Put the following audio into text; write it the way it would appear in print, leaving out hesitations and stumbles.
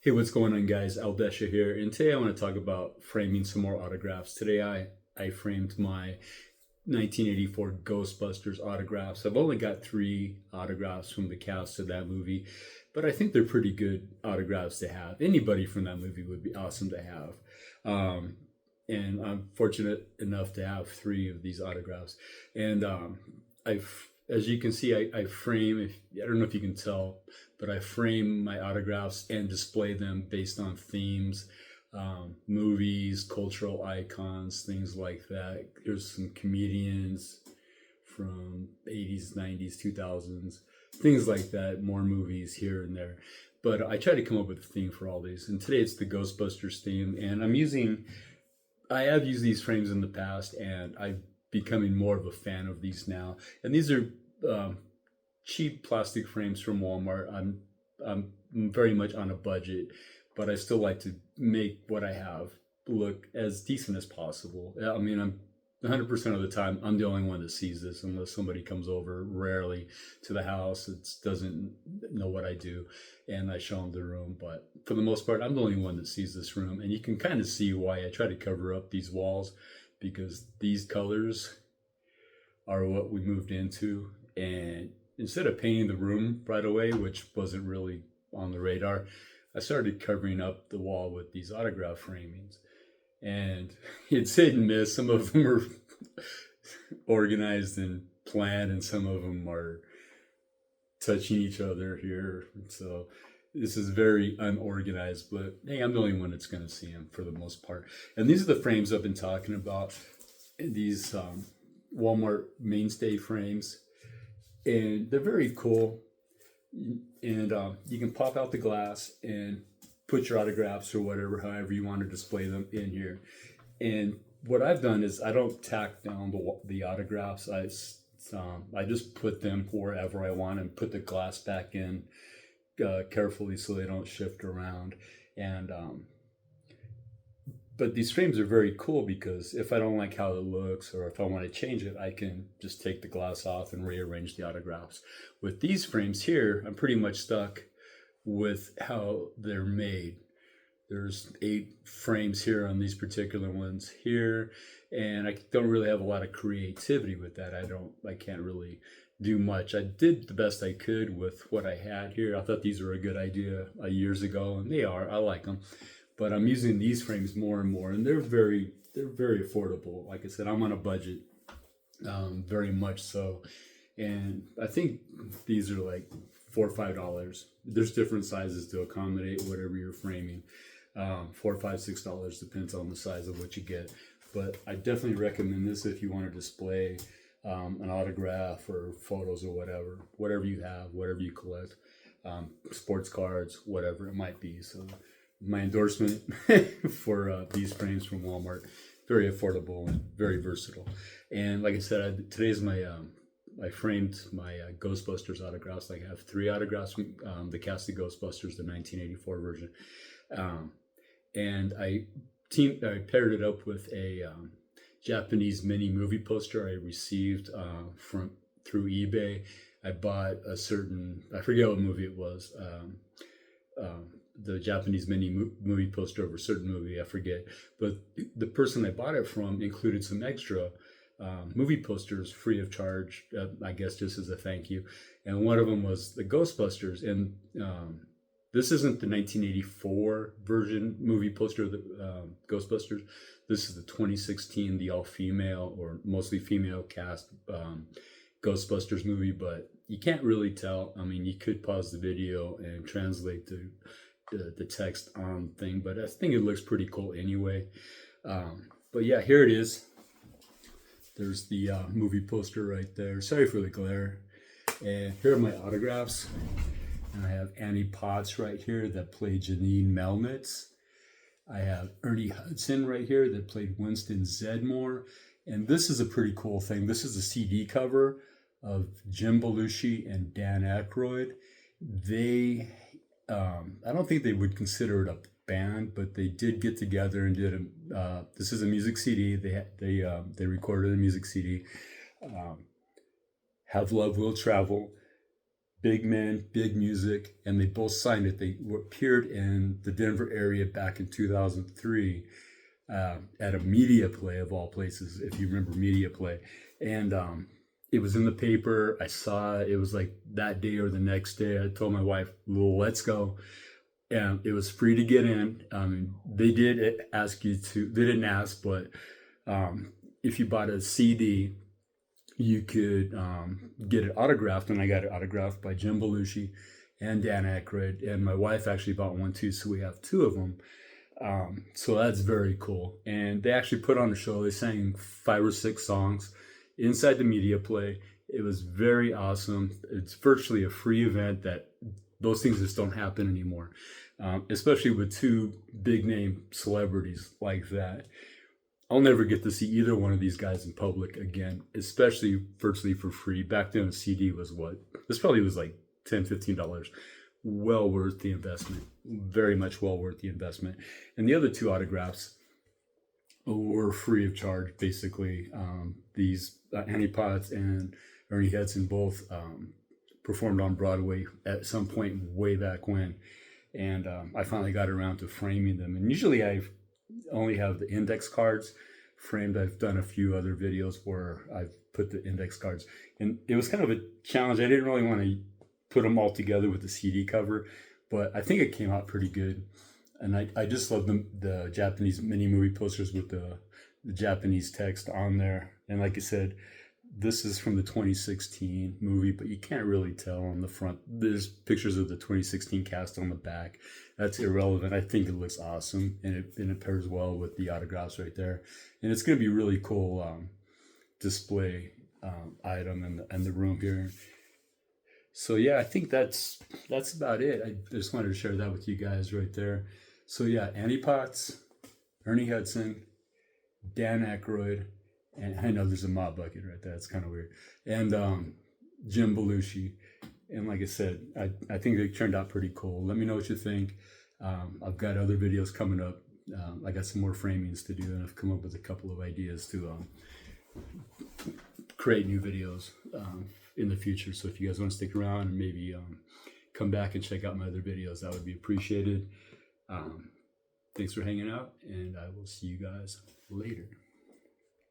Hey, what's going on, guys? Aldesha here, and today I want to talk about framing some more autographs. Today I framed my 1984 Ghostbusters autographs. I've only got three autographs from the cast of that movie, but I think they're pretty good autographs to have. Anybody from that movie would be awesome to have. Um, and I'm fortunate enough to have three of these autographs. And I've, as you can see, I frame. I don't know if you can tell, but I frame my autographs and display them based on themes, movies, cultural icons, things like that. There's some comedians from 80s, 90s, 2000s, things like that, more movies here and there. But I try to come up with a theme for all these. And today it's the Ghostbusters theme. And I have used these frames in the past, and I'm becoming more of a fan of these now. And these are um, cheap plastic frames from Walmart. I'm very much on a budget, but I still like to make what I have look as decent as possible. I mean, I'm 100% of the time I'm the only one that sees this, unless somebody comes over rarely to the house. It doesn't know what I do, and I show them the room. But for the most part, I'm the only one that sees this room, and you can kind of see why I try to cover up these walls, because these colors are what we moved into. And instead of painting the room right away, which wasn't really on the radar, I started covering up the wall with these autograph framings. And it's hit and miss. Some of them are organized and planned, and some of them are touching each other here. So this is very unorganized, but hey, I'm the only one that's going to see them for the most part. And these are the frames I've been talking about. These Walmart mainstay frames, and they're very cool. And you can pop out the glass and put your autographs or whatever, however you want to display them in here. And what I've done is I don't tack down the autographs. I just put them wherever I want and put the glass back in carefully so they don't shift around. And but these frames are very cool, because if I don't like how it looks, or if I want to change it, I can just take the glass off and rearrange the autographs. With these frames here, I'm pretty much stuck with how they're made. There's 8 frames here on these particular ones here, and I don't really have a lot of creativity with that. I can't really do much. I did the best I could with what I had here. I thought these were a good idea years ago, and they are. I like them. But I'm using these frames more and more, and they're very affordable. Like I said, I'm on a budget, very much so, and I think these are like $4 or $5. There's different sizes to accommodate whatever you're framing. $4, $5, $6 depends on the size of what you get. But I definitely recommend this if you want to display an autograph or photos or whatever you have, whatever you collect, sports cards, whatever it might be. So my endorsement for these frames from Walmart, very affordable and very versatile. And like I said, today's I framed my Ghostbusters autographs. I have 3 autographs from the cast of Ghostbusters, the 1984 version, um, and I paired it up with a Japanese mini movie poster I received from through eBay. I bought I forget what movie it was. The Japanese movie poster of a certain movie, I forget. But the person I bought it from included some extra movie posters free of charge, I guess just as a thank you. And one of them was the Ghostbusters. And this isn't the 1984 version movie poster of the Ghostbusters. This is the 2016, the all female or mostly female cast Ghostbusters movie, but you can't really tell. I mean, you could pause the video and translate the text on thing, but I think it looks pretty cool anyway. But yeah, here it is. There's the movie poster right there. Sorry for the glare. And here are my autographs. And I have Annie Potts right here that played Janine Melnitz. I have Ernie Hudson right here that played Winston Zedmore. And this is a pretty cool thing. This is a CD cover of Jim Belushi and Dan Aykroyd. I don't think they would consider it a band, but they did get together and did this is a music CD. They recorded a music CD. Have Love Will Travel. big men, big music, and they both signed it. They appeared in the Denver area back in 2003 at a media play of all places, if you remember media play. And it was in the paper. I saw it. It was like that day or the next day. I told my wife, "Well, let's go." And it was free to get in. They did ask you to, they didn't ask, but if you bought a CD, you could get it autographed, and I got it autographed by Jim Belushi and Dan Aykroyd, and my wife actually bought one too, so we have two of them. So that's very cool. And they actually put on a show. They sang 5 or 6 songs inside the media play. It was very awesome. It's virtually a free event that those things just don't happen anymore, especially with two big name celebrities like that. I'll never get to see either one of these guys in public again, especially virtually for free. Back then, a CD was what? This probably was like $10, $15. Well worth the investment. Very much well worth the investment. And the other 2 autographs were free of charge, basically. These Annie Potts and Ernie Hudson both performed on Broadway at some point way back when. And I finally got around to framing them. And usually I only have the index cards framed. I've done a few other videos where I've put the index cards. And it was kind of a challenge. I didn't really want to put them all together with the CD cover, but I think it came out pretty good. And I just love the Japanese mini movie posters with the Japanese text on there. And like I said, this is from the 2016 movie, but you can't really tell on the front. There's pictures of the 2016 cast on the back. That's irrelevant. I think it looks awesome, and it pairs well with the autographs right there. And it's going to be really cool display item in the room here. So yeah, I think that's about it. I just wanted to share that with you guys right there. So yeah, Annie Potts, Ernie Hudson, Dan Aykroyd, and I know there's a mop bucket right there. It's kind of weird. And Jim Belushi. And like I said, I think they turned out pretty cool. Let me know what you think. I've got other videos coming up. I got some more framings to do, and I've come up with a couple of ideas to create new videos in the future. So if you guys want to stick around and maybe come back and check out my other videos, that would be appreciated. Thanks for hanging out, and I will see you guys later.